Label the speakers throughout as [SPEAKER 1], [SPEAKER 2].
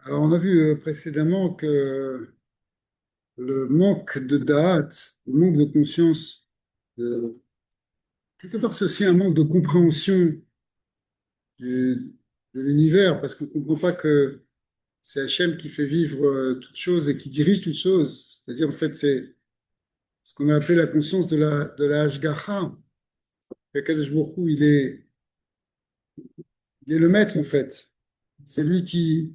[SPEAKER 1] Alors, on a vu précédemment que le manque de date, le manque de conscience, euh, quelque part, c'est aussi un manque de compréhension du- de l'univers, parce qu'on ne comprend pas que c'est Hachem qui fait vivre toute chose et qui dirige toute chose. C'est-à-dire, en fait, c'est ce qu'on a appelé la conscience de la Hashgacha. Qu'Akadosh Baruch Hu, il est le maître, en fait. C'est lui qui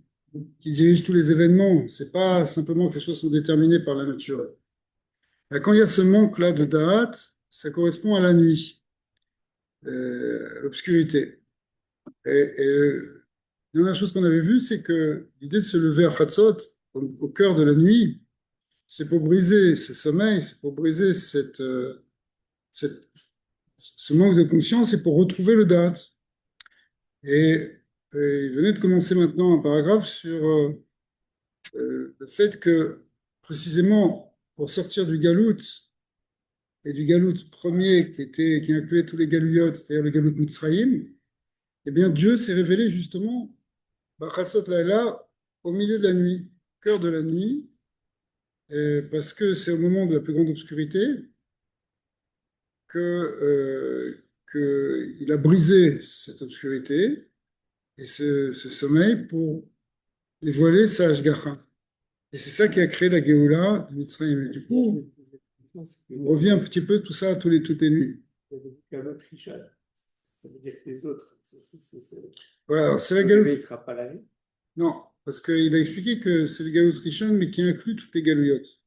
[SPEAKER 1] dirige tous les événements. C'est pas simplement que les choses sont déterminées par la nature. Quand il y a ce manque-là de da'at, ça correspond à la nuit, à l'obscurité. Et la dernière chose qu'on avait vue, c'est que l'idée de se lever à Chatzot, au cœur de la nuit, c'est pour briser ce sommeil, c'est pour briser cette- ce manque de conscience et pour retrouver le da'at. Et, et il venait de commencer maintenant un paragraphe sur le fait que, précisément, pour sortir du galout, et du galout premier qui incluait tous les galouillotes, c'est-à-dire le galout Mitzrayim, eh bien Dieu s'est révélé justement, Chatzot Laïla, au milieu de la nuit, cœur de la nuit, parce que c'est au moment de la plus grande obscurité qu'il a brisé cette obscurité et ce sommeil pour dévoiler sa Hashgacha. Et c'est ça qui a créé la Géoula du Mitzrayim. Et du coup, on revient un petit peu tout ça toutes les nuits.
[SPEAKER 2] Ça veut dire que les autres,
[SPEAKER 1] Voilà, c'est la
[SPEAKER 2] le bébé,
[SPEAKER 1] galoute.
[SPEAKER 2] il ne sera pas la nuit.
[SPEAKER 1] Non, parce qu'il a expliqué que c'est le galoute Rishon, mais qui inclut toutes les galouillottes.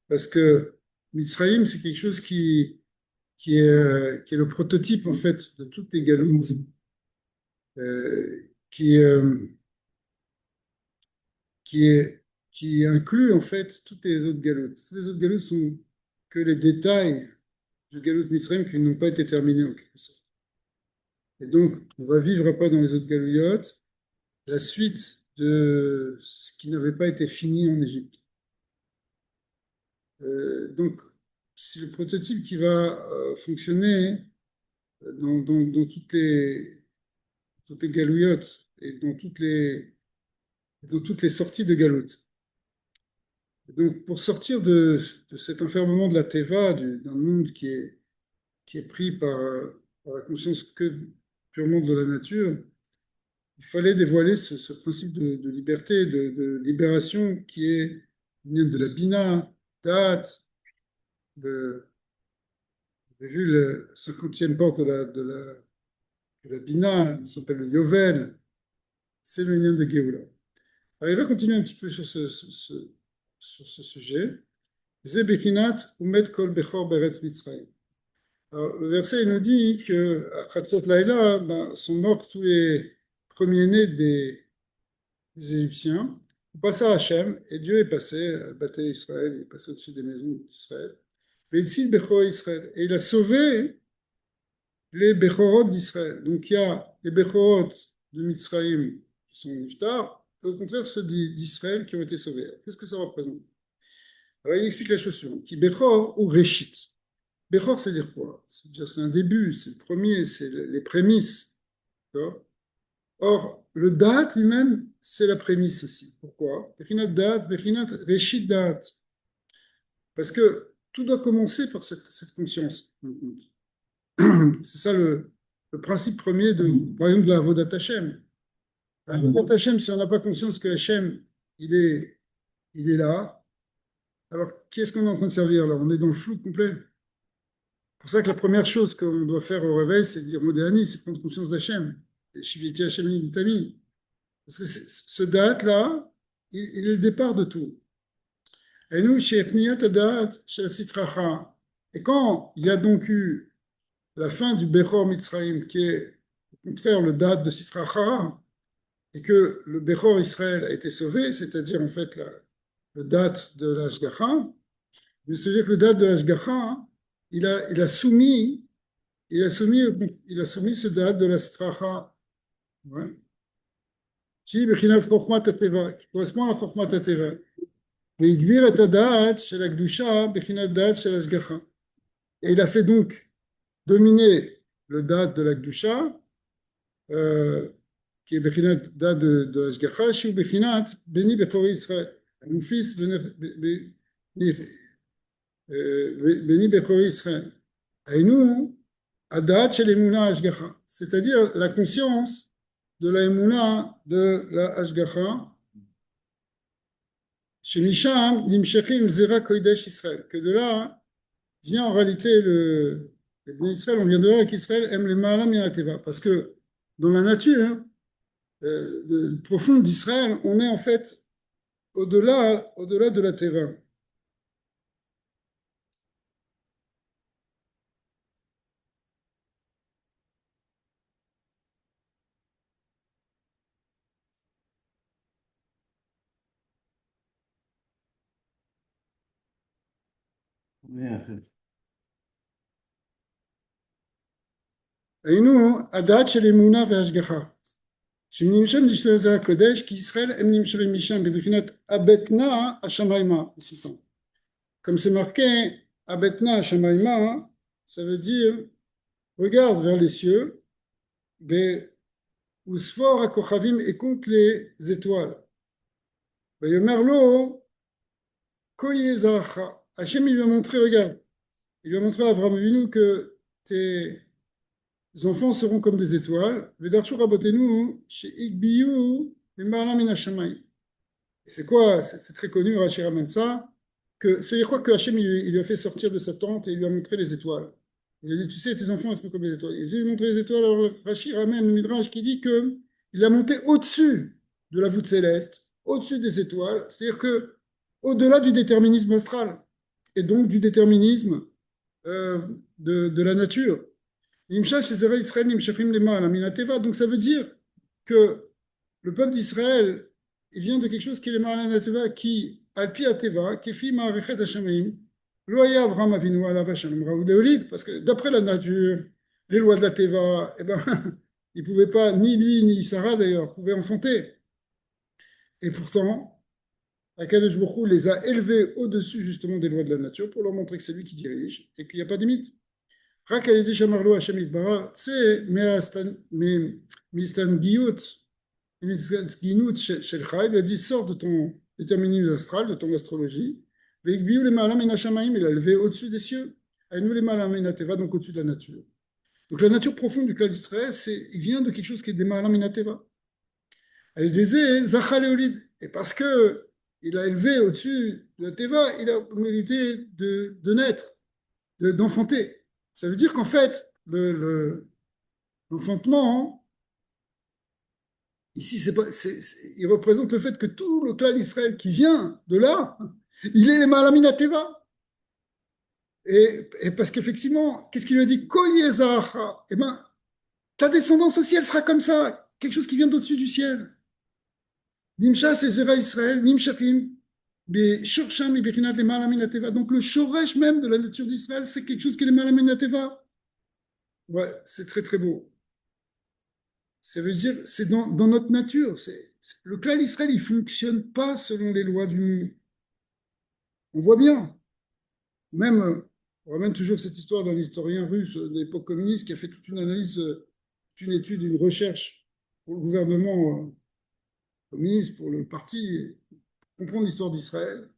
[SPEAKER 1] Parce que Mitzrayim, c'est quelque chose qui est le prototype, en fait, de toutes les galoutes, euh, qui, euh, qui inclut, en fait, toutes les autres galoutes. Toutes les autres galoutes sont que les détails du galoute Mitzrayim qui n'ont pas été terminés, en quelque sorte. Et donc, on va vivre après dans les autres galouillottes la suite de ce qui n'avait pas été fini en Égypte. Donc, c'est le prototype qui va fonctionner dans toutes les galouillottes et dans toutes les sorties de galoutes. Donc, pour sortir de cet enfermement de la Teva, d'un monde qui est pris par la conscience que purement de la nature, il fallait dévoiler ce principe de liberté, de libération qui est de la Bina, Da'at, de, j'ai vu le 50e porte de la Bina, ça s'appelle le Yovel, c'est le lien de Géoula. Alors, il va continuer un petit peu sur ce sujet. Zebechinat umet kol bechor beretz Mitzrayim. Alors, le verset il nous dit que à Chatzot Laïla, ben, sont morts tous les premiers-nés des Égyptiens. On passe à Hachem, et Dieu est passé, à Bethel Israël, il est passé au-dessus des maisons d'Israël. Et il a sauvé les Bechorot d'Israël. Donc il y a les Bechorot de Mitzrayim qui sont niftar, et au contraire ceux d'Israël qui ont été sauvés. Qu'est-ce que ça représente? Alors il explique la chose suivante. Qui Bechor ou Réchit. Bechor, c'est dire quoi? C'est-à-dire c'est un début, c'est le premier, c'est les prémices. Or, le date lui-même, c'est la prémisse aussi. Pourquoi? Bechinat date, bechinat Réchit date. Parce que tout doit commencer par cette conscience. C'est ça le principe premier par exemple, de la Avodat Hashem. La Avodat Hashem, si on n'a pas conscience que Hashem, il est là, alors qui est-ce qu'on est en train de servir là? On est dans le flou complet. C'est pour ça que la première chose qu'on doit faire au réveil, c'est de dire Modéani, c'est prendre conscience d'Hachem. Et Shiviti Hashem Mitami. Parce que ce date-là, il est le départ de tout. Et nous, chez Ethniyat date, chez la Sitracha, et quand il y a donc eu la fin du Bechor Mitzrayim, qui est au contraire le date de Sitracha, et que le Bechor Israël a été sauvé, c'est-à-dire en fait le date de l'Ashgacha, mais c'est-à-dire que le date de l'Ashgacha, il a soumis, il a soumis, il a soumis ce date de la Sitracha, ouais, qui correspond à la Chokhmat Ateva. והגביר את הדעת של הקדושה בחינת דעת של השגחה. Et il a fait donc dominer le date de la Gdusha, qui est Bechinat Da de l'Ashgacha, chez Bechinat Beni Bechori Israël. Mon fils, Beni Bechori Israël. Et nous, Adat chez l'Emouna Ashgacha, c'est-à-dire la conscience de la Emouna de la Ashgacha, chez Misham, Nimshechim Zera Kodesh Israël, que de là vient en réalité le Israël, on vient de là qu'Israël aime les Ma'alam Yanateva, parce que dans la nature profonde d'Israël, on est en fait au-delà de la Teva. היינו הדעת של אמונה והשגחה. שנמשם לשלזה הקודש, כי ישראל הם נמשלים משם בבחינת הבטנה השמיימה. Comme c'est marqué, הבטנה השמיימה, ça veut dire, regarde vers les cieux, וספור הכוכבים et compte les étoiles. ויאמר לו, כה יהיה זרעך. Hachem, il lui a montré, regarde, il lui a montré à Abraham Avinu que tes enfants seront comme des étoiles. C'est quoi? C'est très connu, Rashi ramène ça. C'est quoi que Hachem il lui a fait sortir de sa tente et il lui a montré les étoiles. Il a dit, tu sais, tes enfants, ils sont comme les étoiles. Il lui a montré les étoiles. Alors Rashi ramène le Midrash qui dit qu'il a monté au-dessus de la voûte céleste, au-dessus des étoiles, c'est-à-dire que au-delà du déterminisme astral et donc du déterminisme de la nature. Donc ça veut dire que le peuple d'Israël, il vient de quelque chose qui est le Ma'alanateva, qui, Alpi Ateva, qui fit Ma'arechet Hashemeim, Loya Avram Avinu Alav Hashem Raoud, parce que d'après la nature, les lois de la Teva, eh ben, il ne pouvait pas, ni lui, ni Sarah d'ailleurs, pouvaient enfanter. Et pourtant, Akadosh Baruch Hu les a élevés au-dessus justement des lois de la nature pour leur montrer que c'est lui qui dirige et qu'il n'y a pas de limite. רק על ידי שאמר לו השם יתברך, צא מהסתנגינות שלך, il a dit sors de ton déterminisme astral, de ton astrologie, והגביהו למעלה מן השמיים, il a élevé au-dessus des cieux, היינו למעלה מן הטבע, donc au-dessus de la nature. Donc la nature profonde du clan d'Israël, il vient de quelque chose qui est des מעלה מן הטבע. Elle disait Zachal Eolid, et parce que il a élevé au-dessus de la Teva, il a mérité de naître, d'enfanter. Ça veut dire qu'en fait, l'enfantement, ici, il représente le fait que tout le clan d'Israël qui vient de là, il est les Malamina Teva. Et parce qu'effectivement, qu'est-ce qu'il lui a dit? Eh bien, ta descendance aussi, elle sera comme ça, quelque chose qui vient d'au-dessus du ciel. Nimsha, c'est Zera Israël, Nimshachim, Shorsham, Ibechinat, les Malamina Teva. Donc le shoresh même de la nature d'Israël, c'est quelque chose qui est les Malamina Teva. Ouais, c'est très très beau. Ça veut dire, c'est dans notre nature. Le clan d'Israël, il ne fonctionne pas selon les lois du monde. On voit bien. Même, on ramène toujours cette histoire d'un historien russe de l'époque communiste qui a fait toute une analyse, toute une étude, une recherche pour le gouvernement communiste, pour le parti, pour comprendre l'histoire d'Israël.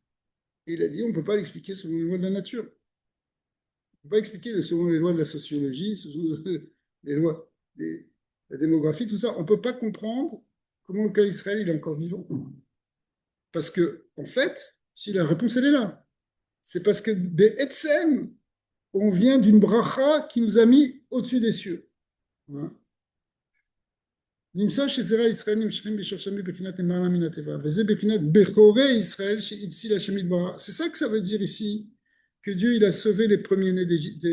[SPEAKER 1] Et il a dit, on ne peut pas l'expliquer selon les lois de la nature. On ne peut pas expliquer selon les lois de la sociologie, selon les lois la démographie, tout ça. On ne peut pas comprendre comment le cas d'Israël il est encore vivant. Parce que, en fait, si la réponse elle est là, c'est parce que des Etsem, on vient d'une bracha qui nous a mis au-dessus des cieux. נמצא שזרע ישראל נמשכים בשורשם בבחינת למעלה מן הטבע, וזה בחינת בכורי ישראל שהציל השם יתברך. C'est ça que ça veut dire ici, que Dieu il a sauvé les premiers-nés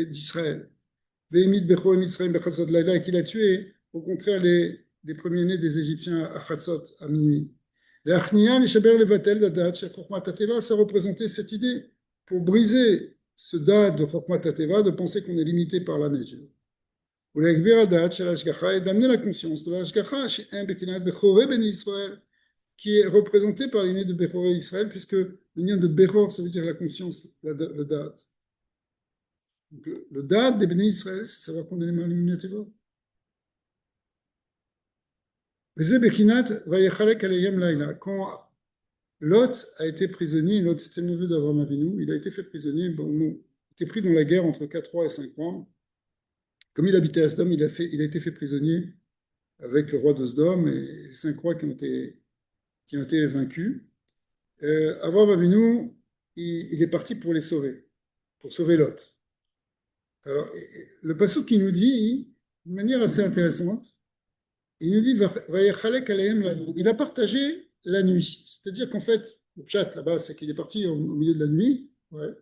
[SPEAKER 1] d'Israël. Ve'emit bechorim Israël bechatzot laila, et qu'il a tué, au contraire, les premiers-nés des Égyptiens à Chatzot, à minuit. L'achnia, les shaber, les vatel, la date, chez Chokhmat Hateva, ça représentait cette idée pour briser ce date de Chokhmat Hateva, de penser qu'on est limité par la nature. Ou l'akbir date, chez l'ashgacha, et d'amener la conscience de l'ashgacha, chez un bekinat bechoré ben Israël, qui est représenté par l'unité de Bechoré Israël, puisque l'union de Bechor, ça veut dire la conscience, le date. Donc, le date des bénis Israël, c'est savoir qu'on est les mains lumineux. Quand Lot a été prisonnier, Lot c'était le neveu d'Abraham Avinu, il a été fait prisonnier, bon, il était pris dans la guerre entre 4 rois et 5 rois. Comme il habitait à Sodome, il a été fait prisonnier avec le roi de Sodome et les 5 rois qui ont été vaincus. Abraham Avinu, il est parti pour les sauver, pour sauver Lot. Alors, le passage qui nous dit, de manière assez intéressante, il nous dit, il a partagé la nuit. C'est-à-dire qu'en fait, le chat là-bas, c'est qu'il est parti au milieu de la nuit. Ouais.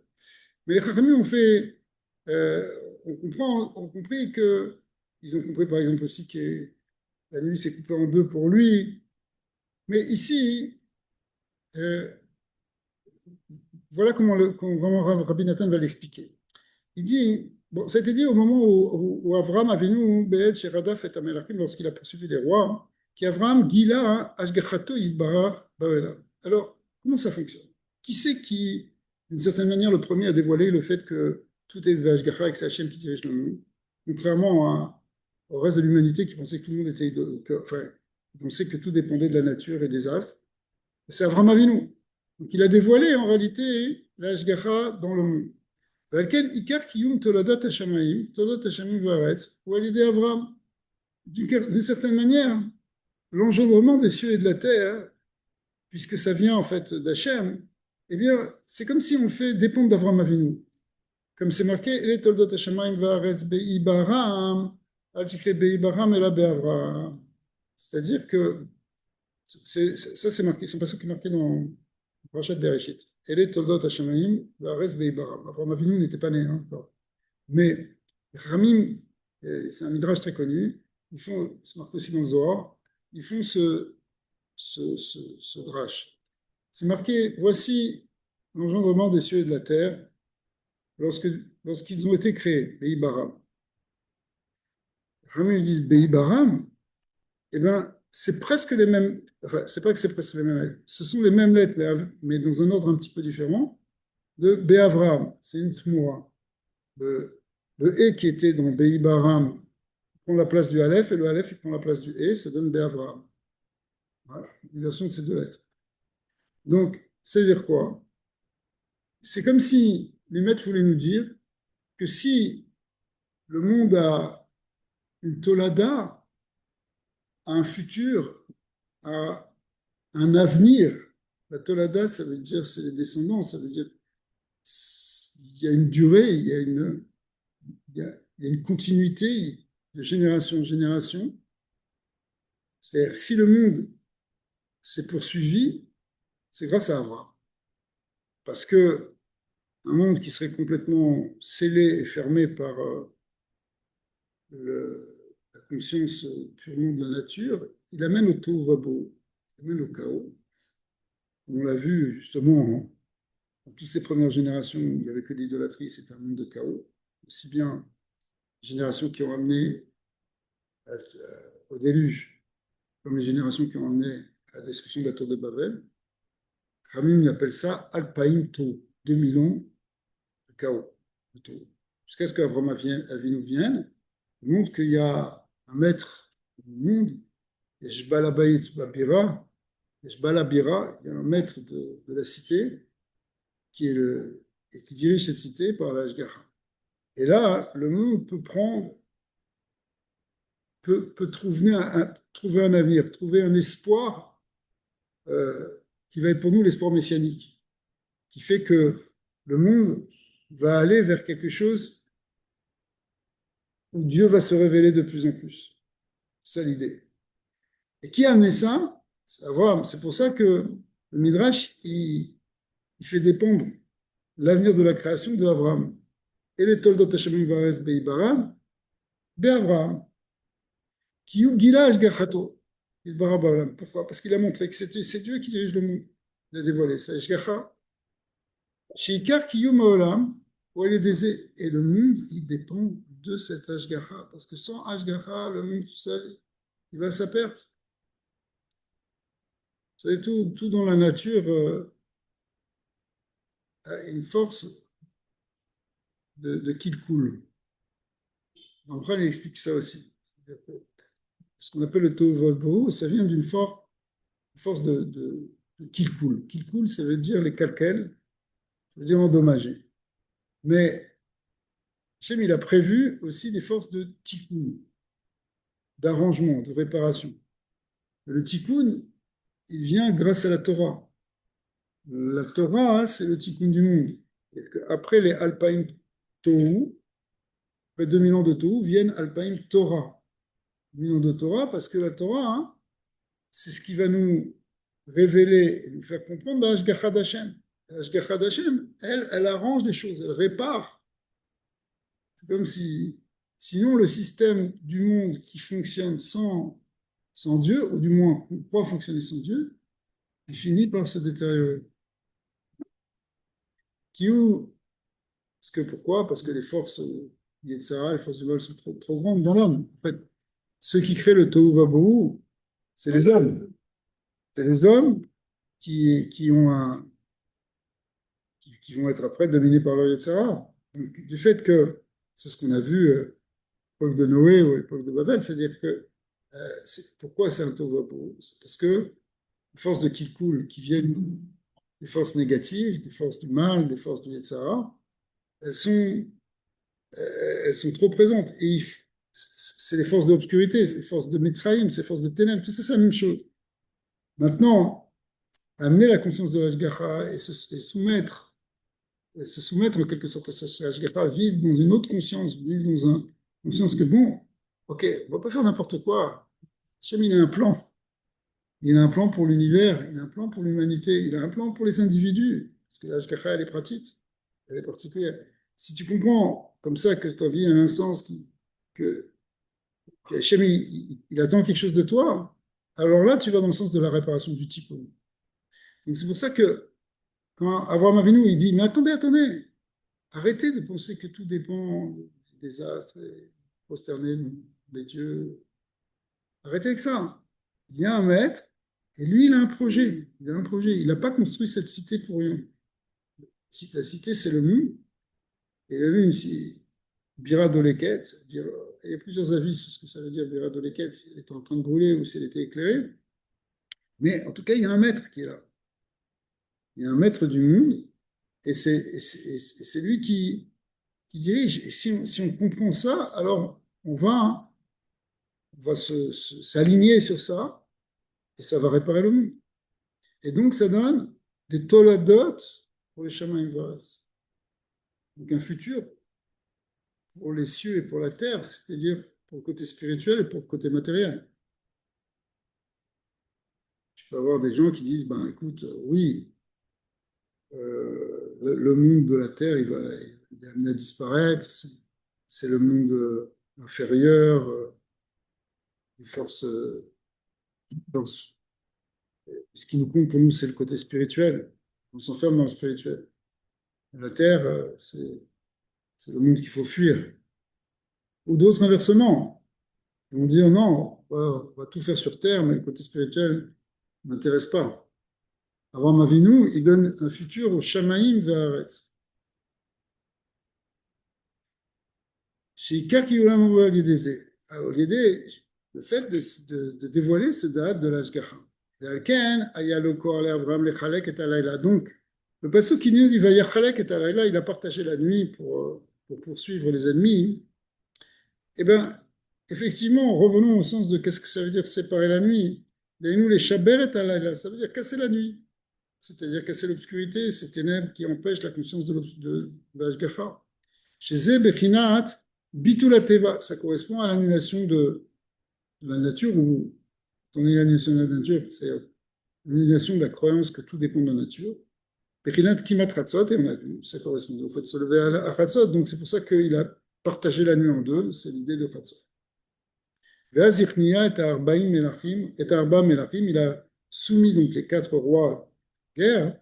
[SPEAKER 1] Mais les Chachamim ont fait, ont compris que, ils ont compris par exemple aussi que la nuit s'est coupée en deux pour lui. Mais ici, euh, voilà comment vraiment Rabbi Nathan va l'expliquer. Il dit, bon, ça a été dit au moment où Avram Avinu Be'ed Sheradaf et Amelachim, lorsqu'il a poursuivi les rois, qu'Avram Gila Ashgachato Yidbarach Ba'elam. Alors, comment ça fonctionne? Qui c'est qui, d'une certaine manière, le premier a dévoilé le fait que tout est Ashgacha et que c'est Hachem qui dirige le monde, contrairement au reste de l'humanité qui pensait que tout le monde était, enfin, pensait que tout dépendait de la nature et des astres. C'est Avram Avinu. Donc, il a dévoilé en réalité l'Ashgacha dans le monde. ועל כן עיקר קיום תולדות השמיים, תולדות השמיים והארץ, הוא על ידי אברהם. D'une certaine manière, l'engendrement des cieux et de la terre, puisque ça vient en fait d'Hachem, eh bien, c'est comme si on le fait dépendre d'Avraham Avinu. Comme c'est marqué, les toldot hashamayim va'aretz be'ibaram, al tikre be'ibaram et la be'avraham. C'est-à-dire que ça, c'est marqué, c'est un passage qui est marqué dans Parashat Bereshit. Et les toldot hashamayim va'aretz be'ibaram. Avraham Avinu n'était pas né encore. Mais Ramim, c'est un midrash très connu, ils font, c'est marqué aussi dans le Zohar, ils font ce drash. C'est marqué, voici l'engendrement des cieux et de la terre lorsqu'ils ont été créés, Be'i Baram. Ramim disent Be'i Baram, eh bien, c'est presque les mêmes, enfin, c'est pas que c'est presque les mêmes lettres, ce sont les mêmes lettres, mais dans un ordre un petit peu différent, de Be'avram, c'est une tmoura. Le E qui était dans Be'i Baram prend la place du Aleph et le Aleph il prend la place du E, ça donne Be'avram. Voilà, une version de ces deux lettres. Donc, c'est-à-dire quoi? C'est comme si les maîtres voulaient nous dire que si le monde a une tolada, a un futur, a un avenir, la tolada, ça veut dire c'est les descendants, ça veut dire il y a une durée, il y a une continuité de génération en génération. C'est-à-dire si le monde s'est poursuivi, c'est grâce à Abraham. Parce que un monde qui serait complètement scellé et fermé par la conscience purement de la nature, il amène au tohu-vabo, il amène au chaos. On l'a vu justement dans toutes ces premières générations où il n'y avait que l'idolâtrie, c'était un monde de chaos. Aussi bien les générations qui ont amené au déluge, comme les générations qui ont amené à la destruction de la tour de Babel. Ramim appelle ça Alpaïm To, 2000 ans de chaos. Jusqu'à ce qu'Avram Avinu vienne, il montre qu'il y a un maître du monde, Eshbalabayit Babira, Eshbalabira, il y a un maître de la cité et qui dirige cette cité par l'Ashgacha. Et là, le monde peut trouver un avenir, trouver un espoir qui va être pour nous l'espoir messianique, qui fait que le monde va aller vers quelque chose où Dieu va se révéler de plus en plus. C'est ça l'idée. Et qui a amené ça? C'est Abraham. C'est pour ça que le Midrash, il fait dépendre l'avenir de la création de Abraham. Et les Toldot Hashem Vares Beibaram, Be'Abraham, qui ou Gilaj Gachato. Pourquoi? Parce qu'il a montré que c'est Dieu qui dirige le monde. Il a dévoilé ça. Ishgacha. Sheikar Kiyum Olam, et le monde, il dépend de cet Ashgacha. Parce que sans Ashgacha, le monde tout seul, il va à sa perte. Vous savez, tout dans la nature a une force de qu'il coule. Abraham il explique ça aussi. ce qu'on appelle le tohu vabohu, ça vient d'une force de kilkul. Kilkul, ça veut dire les calquels, ça veut dire endommager. Mais Hachem, il a prévu aussi des forces de tikkun, d'arrangement, de réparation. Le tikkun, il vient grâce à la Torah. La Torah, hein, c'est le tikkun du monde. Après les Alpaïm Tohu, après 2000 ans de Tohu, viennent Alpaïm Torah. 2000 ans de Torah, parce que la Torah, hein, c'est ce qui va nous révéler et nous faire comprendre la Hashgacha d'Hachem. La Hashgacha d'Hachem, elle arrange les choses, elle répare. C'est comme si, sinon, le système du monde qui fonctionne sans Dieu, ou du moins on croit fonctionner sans Dieu, il finit par se détériorer. Parce que pourquoi? Parce que les forces Yetzara, les forces du mal sont trop grandes dans l'homme. En fait, ceux qui créent le Tohu Vabohu, c'est les hommes. C'est les hommes qui ont qui vont être après dominés par le Yetzara. Du fait que, c'est ce qu'on a vu l'époque de Noé ou l'époque de Babel, c'est-à-dire que pourquoi c'est un Tohu Vabohu? C'est parce que les forces de Kilkul qui viennent des forces négatives, des forces du mal, des forces du Yetzara, elles sont, elles sont trop présentes. Et c'est les forces de l'obscurité, c'est les forces de Mitzrayim, c'est les forces de ténèbres, tout ça, c'est la même chose. Maintenant, amener la conscience de l'Ashgacha et se soumettre en quelque sorte à cette Ashgacha, vivre dans une autre conscience, vivre dans une conscience que bon, ok, on ne va pas faire n'importe quoi. Hachem, il a un plan. Il a un plan pour l'univers, il a un plan pour l'humanité, il a un plan pour les individus. Parce que l'Ashgacha, elle est pratique, elle est particulière. Si tu comprends comme ça que ta vie a un sens, que Hachem, il attend quelque chose de toi, alors là, tu vas dans le sens de la réparation du tikkun. Donc c'est pour ça que quand Avraham Avinu, il dit, mais attendez, arrêtez de penser que tout dépend des astres, et prosterner les dieux. Arrêtez avec ça. Il y a un maître, et lui, il a un projet. Il a un projet. Il n'a pas construit cette cité pour rien. La cité, c'est le monde. Et il a vu ici, Bira Doleket, il y a plusieurs avis sur ce que ça veut dire, Bira Doleket, si elle était en train de brûler ou si elle était éclairée. Mais en tout cas, il y a un maître qui est là. Il y a un maître du monde, et c'est lui qui dirige. Et si on comprend ça, alors on va s'aligner sur ça, et ça va réparer le monde. Et donc, ça donne des toladot pour les Shamaim Varas. Donc, un futur pour les cieux et pour la terre, c'est-à-dire pour le côté spirituel et pour le côté matériel. Tu peux avoir des gens qui disent, ben écoute, oui, le monde de la terre, il est amené à disparaître, c'est le monde inférieur, les forces, ce qui nous compte pour nous, c'est le côté spirituel. On s'enferme dans le spirituel. La terre, c'est le monde qu'il faut fuir. Ou d'autres inversement. Ils vont dire non, on va tout faire sur terre, mais le côté spirituel ne m'intéresse pas. Avraham Avinu, il donne un futur au Shamaïm Ve'aretz. Chez Ikar Kiyulam Oualideze. Le fait de dévoiler ce date de l'Ashgacha. Donc, le passage qui nous dit Vayachalek et Alayla, il a partagé la nuit pour poursuivre les ennemis. Eh bien, effectivement, revenons au sens de qu'est-ce que ça veut dire séparer la nuit. Nous, les Shaber et Alayla, ça veut dire casser la nuit. C'est-à-dire casser l'obscurité, ces ténèbres qui empêchent la conscience de l'Ashgacha. Chez Zé Bechinat, Bitula Teva, ça correspond à l'annulation de la nature, ou ton aliénation de la nature, c'est l'annulation de la croyance que tout dépend de la nature. Bechinat Kimat Chatzot, et on a vu, ça correspond au fait de se lever à Chatzot, donc c'est pour ça qu'il a partagé la nuit en deux, c'est l'idée de Chatzot. Ve'az Yichnia et Arbaim Melachim, et Arba Melachim, il a soumis donc les quatre rois guerre,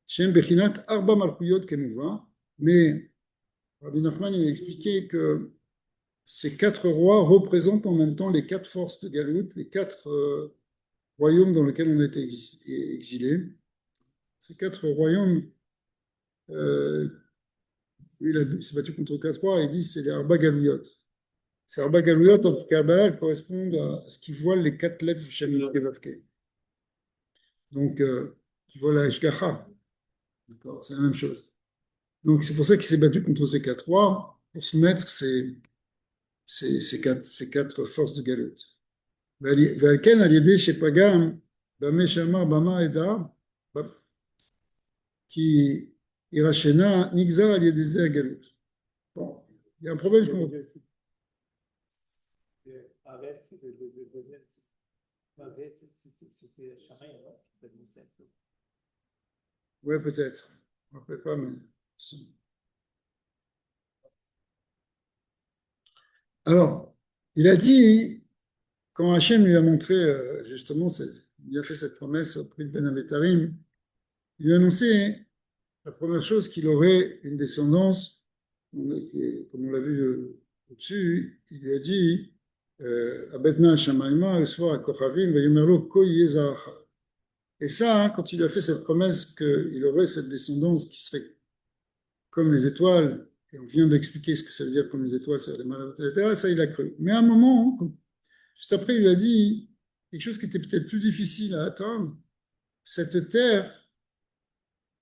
[SPEAKER 1] Shem Bechinat Arba Malchuyot Kemuva, mais Rabbi Nachman il a expliqué que ces quatre rois représentent en même temps les quatre forces de Galout, les quatre royaumes dans lesquels on a été exilés. Ces quatre royaumes, il s'est battu contre quatre rois et il dit c'est les Arba Galouyot. Ces Arba Galouyot en Kabbalah correspondent à ce qui voile les 4 lettres du Shem Yud-Kei. Donc, qui voile la Hashgacha. D'accord, c'est la même chose. Donc, c'est pour ça qu'il s'est battu contre ces 4 rois, pour soumettre ces quatre forces de Galout. ועל כן על ידי שפגם במה שאמר במה עדה כי ירשנה נגזר על ידי זה הגלות. Bon, il y a un problème, je comprends. Oui, peut-être. Je ne me rappelle pas, mais. Alors, il a dit, quand Hachem lui a montré, justement, il a fait cette promesse auprès de Ben Avetarim, il lui a annoncé la première chose qu'il aurait une descendance, comme on l'a vu au-dessus, il lui a dit Abedna Shamaima, Eswa Kochavim, Vayomerlo Ko Yezacha. Et ça, hein, quand il lui a fait cette promesse qu'il aurait cette descendance qui serait comme les étoiles, et on vient d'expliquer ce que ça veut dire comme les étoiles, ça a des malades, etc., ça il a cru. Mais à un moment, juste après, il lui a dit quelque chose qui était peut-être plus difficile à atteindre, cette terre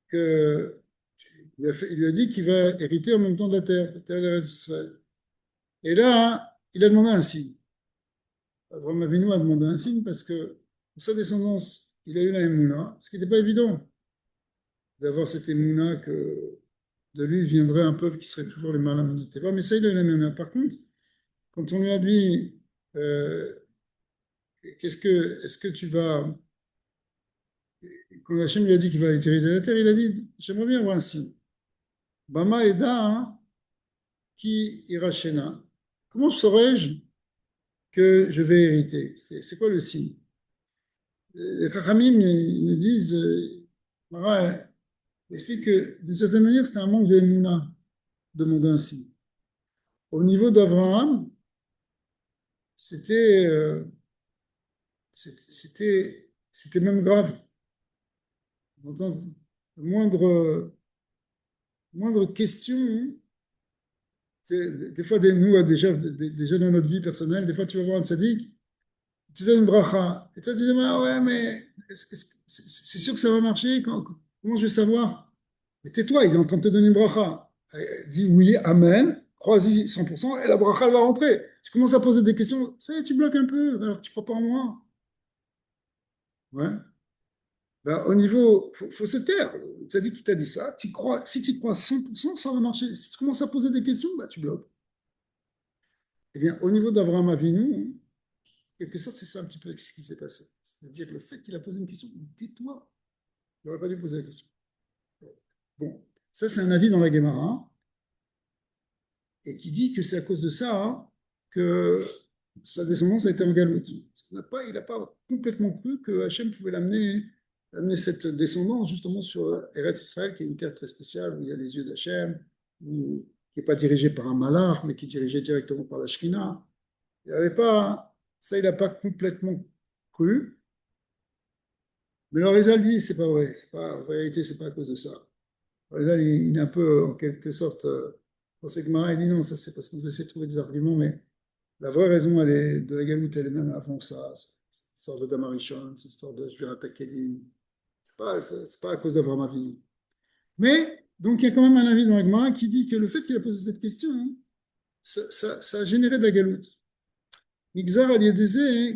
[SPEAKER 1] que il lui a dit qu'il va hériter en même temps de la terre d'Israël. Et là, il a demandé un signe. Abraham Avinu a demandé un signe parce que pour sa descendance, il a eu la Emouna, ce qui n'était pas évident d'avoir cette Emouna que de lui viendrait un peuple qui serait toujours les Malam Teva, mais ça, il a eu la Emouna. Par contre, quand on lui a dit est-ce que tu vas. Quand Hachem lui a dit qu'il va hériter la terre, il a dit j'aimerais bien avoir un signe. Bama Eda qui irachena. Comment saurais-je que je vais hériter? C'est quoi le signe? Les Chachamim nous disent, Mara explique que d'une certaine manière, c'était un manque de Emouna de demander un signe. Au niveau d'Abraham, c'était même grave. Le moindre question, des fois, nous, déjà dans notre vie personnelle, des fois, tu vas voir un tzaddik, tu donnes une bracha, et toi, tu dis, ah ouais, mais c'est sûr que ça va marcher, comment je vais savoir? Mais tais-toi, il est en train de te donner une bracha. Dis oui, amen, crois-y 100%, et la bracha, elle va rentrer. Tu commences à poser des questions, ça y est, tu bloques un peu, alors tu ne crois pas en moi. Ouais. Ben, au niveau, faut se taire. Tu as dit qui t'a dit ça. Si tu crois 100%, ça va marcher. Si tu commences à poser des questions, bah, tu bloques. Eh bien, au niveau d'Abraham Avinu, en quelque sorte, c'est ça un petit peu ce qui s'est passé. C'est-à-dire le fait qu'il a posé une question, tais-toi. Il n'aurait pas dû poser la question. Bon, ça, c'est un avis dans la Gemara, et qui dit que c'est à cause de ça que sa descendance a été en galoute. Il n'a pas complètement cru que Hachem pouvait amener cette descendance justement sur Eretz Israël, qui est une terre très spéciale, où il y a les yeux d'Hachem, qui n'est pas dirigée par un malach, mais qui est dirigée directement par la Shekhinah. Il n'avait pas, ça, il n'a pas complètement cru. Mais le Rizal dit, c'est pas vrai. En vérité, c'est pas à cause de ça. Le Rizal, il est un peu, en quelque sorte, dans ses Gemara, il dit non, ça c'est parce qu'on veut essayer de trouver des arguments, mais la vraie raison de la galoute, elle est même avant ça. C'est l'histoire de Damarichon, c'est l'histoire de Shvirata Kelim. C'est pas à cause d'Avraham Avinu. Mais, donc, il y a quand même un avis dans la Gemara qui dit que le fait qu'il a posé cette question, hein, ça a généré de la galoute. Nixar al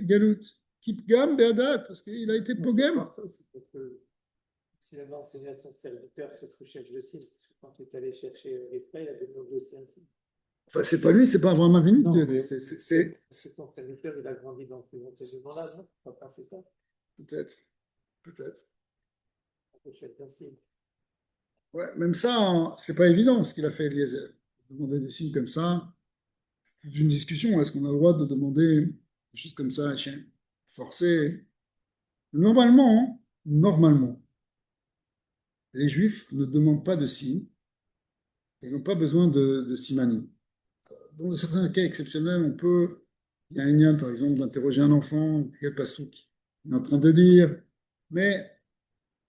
[SPEAKER 1] galoute. Kipgam be'adat, parce qu'il a été pogam.
[SPEAKER 2] Si la enseigné à son serviteur cette recherche de signe, parce que quand tu es allé chercher les frais, il avait demandé aussi un signe.
[SPEAKER 1] Enfin, c'est pas lui, c'est pas Avraham Avinu.
[SPEAKER 2] C'est son serviteur, il a grandi dans ces enseignements-là, non? Pas c'est ça?
[SPEAKER 1] Peut-être.
[SPEAKER 2] La recherche d'un signe.
[SPEAKER 1] Ouais, même ça, c'est pas évident ce qu'il a fait Eliezer. Demander des signes comme ça, c'est une discussion. Est-ce qu'on a le droit de demander des choses comme ça à Hachem? Forcé. Normalement, les Juifs ne demandent pas de signes et n'ont pas besoin de simanim. Dans certains cas exceptionnels, il y a un lien, par exemple, d'interroger un enfant, quel pasouk il est en train de dire, mais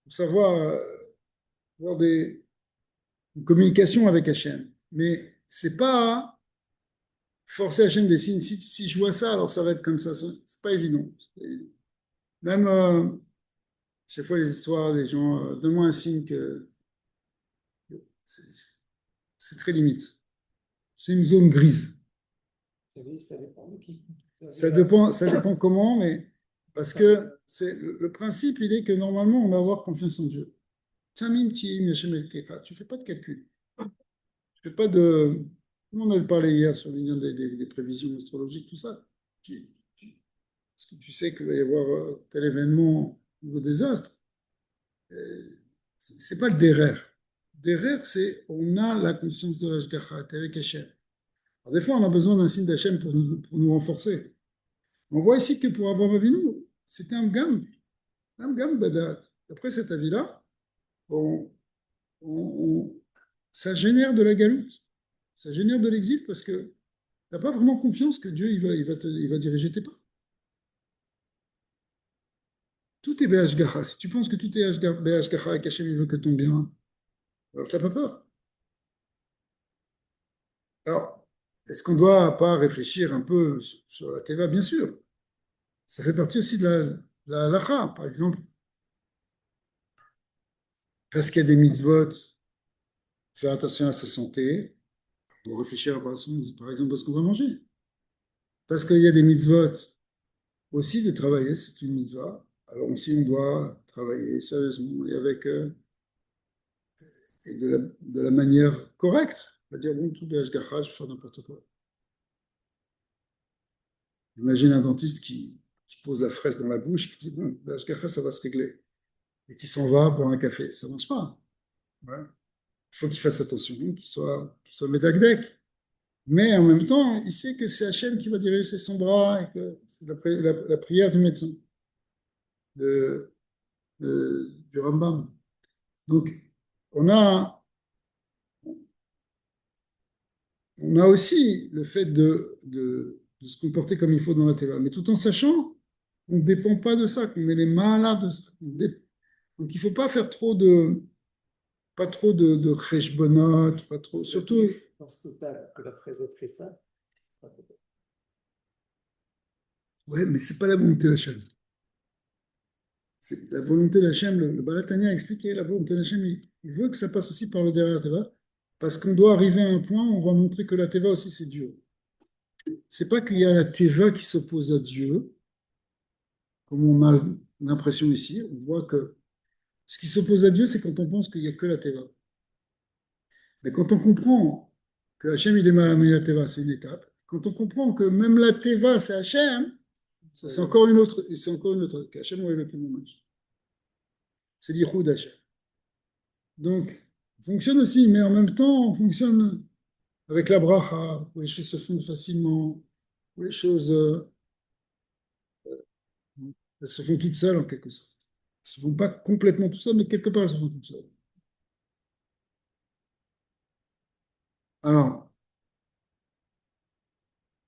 [SPEAKER 1] pour savoir, avoir une communication avec Hachem. Mais c'est pas forcer Hachem des signes. Si je vois ça, alors ça va être comme ça. C'est pas évident. Même chaque fois les histoires des gens, donne-moi un signe que c'est c'est très limite. C'est une zone grise.
[SPEAKER 2] Oui, ça dépend de qui.
[SPEAKER 1] Ça dépend comment, mais parce que le principe, il est que normalement, on va avoir confiance en Dieu. Tamim Tihim Hashem Elkecha. Tu fais pas de calcul. Tu fais pas de. On avait parlé hier sur l'union des prévisions astrologiques, tout ça. Parce que tu sais qu'il va y avoir tel événement au niveau des astres. C'est pas le derer. Derer, c'est on a la conscience de l'Ashgacha, t'es avec Hachem. Alors, des fois, on a besoin d'un signe d'Hachem pour nous renforcer. On voit ici que pour avoir Avinu, c'était un gam badat. Après cet avis-là, on, on- ça génère de la galoute, ça génère de l'exil parce que tu n'as pas vraiment confiance que Dieu il va diriger tes pas. Tout est BHGH. Si tu penses que tout est BHGH et qu'Hachem il veut que ton bien, alors tu n'as pas peur. Alors, est-ce qu'on ne doit pas réfléchir un peu sur la Teva? Bien sûr. Ça fait partie aussi de la halakha. Par exemple, parce qu'il y a des mitzvot, faire attention à sa santé, on doit réfléchir par exemple à ce qu'on va manger. Parce qu'il y a des mitzvot aussi de travailler, c'est une mitzvah. Alors aussi, on doit travailler sérieusement et avec et de la manière correcte. On va dire, bon, tout BHGH, je vais faire n'importe quoi. Imagine un dentiste qui pose la fraise dans la bouche, qui dit, bon, BHGH, ça va se régler. Et qui s'en va pour un café. Ça ne marche pas. Ouais. Il faut qu'il fasse attention, qu'il soit médagdec. Mais en même temps, il sait que c'est Hachem qui va diriger son bras et que c'est la prière du médecin, de, du Rambam. Donc, on a, on a aussi le fait de se comporter comme il faut dans la Teva, mais tout en sachant qu'on ne dépend pas de ça, qu'on est les malades de ça. Donc, il ne faut pas faire pas trop de cheshbonot, pas trop, surtout.
[SPEAKER 2] Je pense total que la fraise est fait ça.
[SPEAKER 1] Ouais, mais c'est pas la volonté d'Hachem. C'est la volonté d'Hachem, le Balatania a expliqué, la volonté d'Hachem, il veut que ça passe aussi par le derrière Teva, parce qu'on doit arriver à un point où on va montrer que la Teva aussi c'est Dieu. C'est pas qu'il y a la Teva qui s'oppose à Dieu, comme on a l'impression ici. On voit que ce qui s'oppose à Dieu, c'est quand on pense qu'il n'y a que la Teva. Mais quand on comprend que Hachem il est mal à la Teva, c'est une étape. Quand on comprend que même la Teva c'est Hachem, ça c'est encore une autre, c'est encore une autre. Hachem ou Elohim, c'est l'Ichud Hachem. Donc, on fonctionne aussi, mais en même temps, on fonctionne avec la bracha, où les choses se font facilement, où les choses elles se font toutes seules en quelque sorte. Elles ne se font pas complètement toutes seules, mais quelque part elles se font toutes seules. Alors,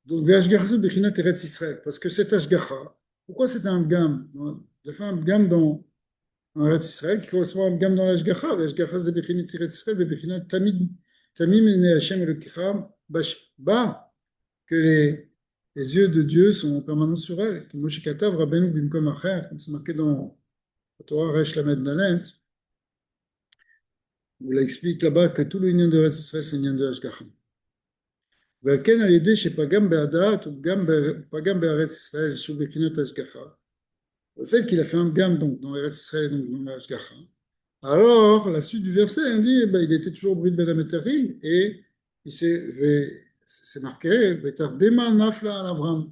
[SPEAKER 1] donc, Ve'ashgacha Bechinat Eretz Israël, parce que cet Ashgacha, pourquoi c'est un gam? Il a fait un gam dans Eretz Israël qui correspond à un gam dans l'Ashgacha. Ve'ashgacha c'est Bechinat Eretz Israël, Bechinat Tamim Ene Hashem Elokecha, Ba, que les yeux de Dieu sont en permanence sur elle. Comme Moshe Katav, Rabbeinu Bimkom Acher, comme c'est marqué dans la Torah Resh Lamed Nalent, où il explique là-bas que tout l'union de Eretz Israël, c'est l'union de Ashgacha. ועל כן על ידי שפגם בהדעת ופגם בארץ ישראל שהוא בחינת השגחה. Le fait qu'il a fait un gamme donc, dans Eretz Israël et donc dans l'Ashgacha. Alors, la suite du verset, on dit ben, il était toujours Brit Ben Ametari et c'est marqué Vetardema Nafla al Avram.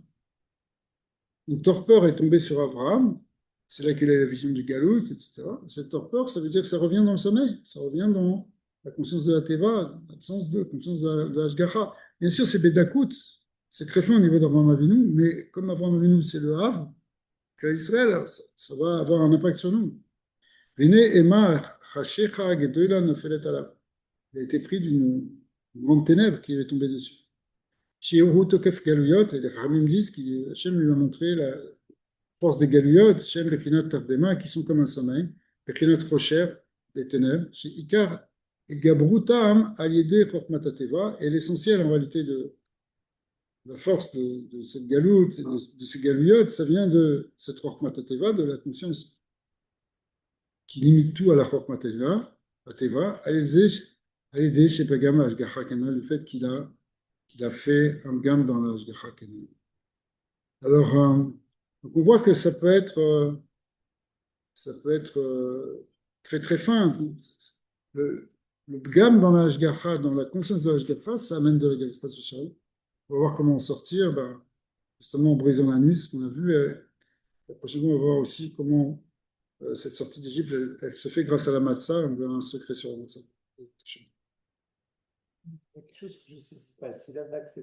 [SPEAKER 1] Une torpeur est tombée sur Abraham, c'est là qu'il a la vision du Galout, etc. Cette torpeur, ça veut dire que ça revient dans le sommeil, ça revient dans la conscience de la Teva, l'absence de conscience de la Ashgacha. Bien sûr, c'est Bédakout, c'est très fin au niveau d'Abraham Avinu, mais comme Abraham Avinu, c'est le Havre, qu'Israël, ça va avoir un impact sur nous. Vene Emma Chashecha Gedoyla Nefelet Alav. Il a été pris d'une grande ténèbre qui est tombée dessus. Chez Tokef Galuyot, et les Ramim disent qu'Hachem lui a montré la force des Galuyot, Shem Bechinot Tavdema, qui sont comme un sommeil, Bechinot Rocher, les ténèbres, chez Ikar et Gabrutam, Aliédé Chormatateva, et l'essentiel en réalité la force de cette galoute, de ces galouillottes, ça vient de cette Chokhmat Teva, de la conscience qui limite tout à la Chokhmat Teva, à l'aider chez Pagama Ashgacha Kana, le fait qu'il a fait un gamme dans la Ashgacha Kana. Alors, donc on voit que ça peut être très très fin. Le, le gamme dans la Ashgacha, dans la conscience de la Ashgacha, ça amène de la Gavitra sociale. On va voir comment en sortir. Ben, justement, en brisant la nuit, ce qu'on a vu. La prochaine fois, on va voir aussi comment cette sortie d'Égypte, elle se fait grâce à la matzah. On verra un secret sur la matzah.
[SPEAKER 2] Quelque chose que je ne sais pas si la vague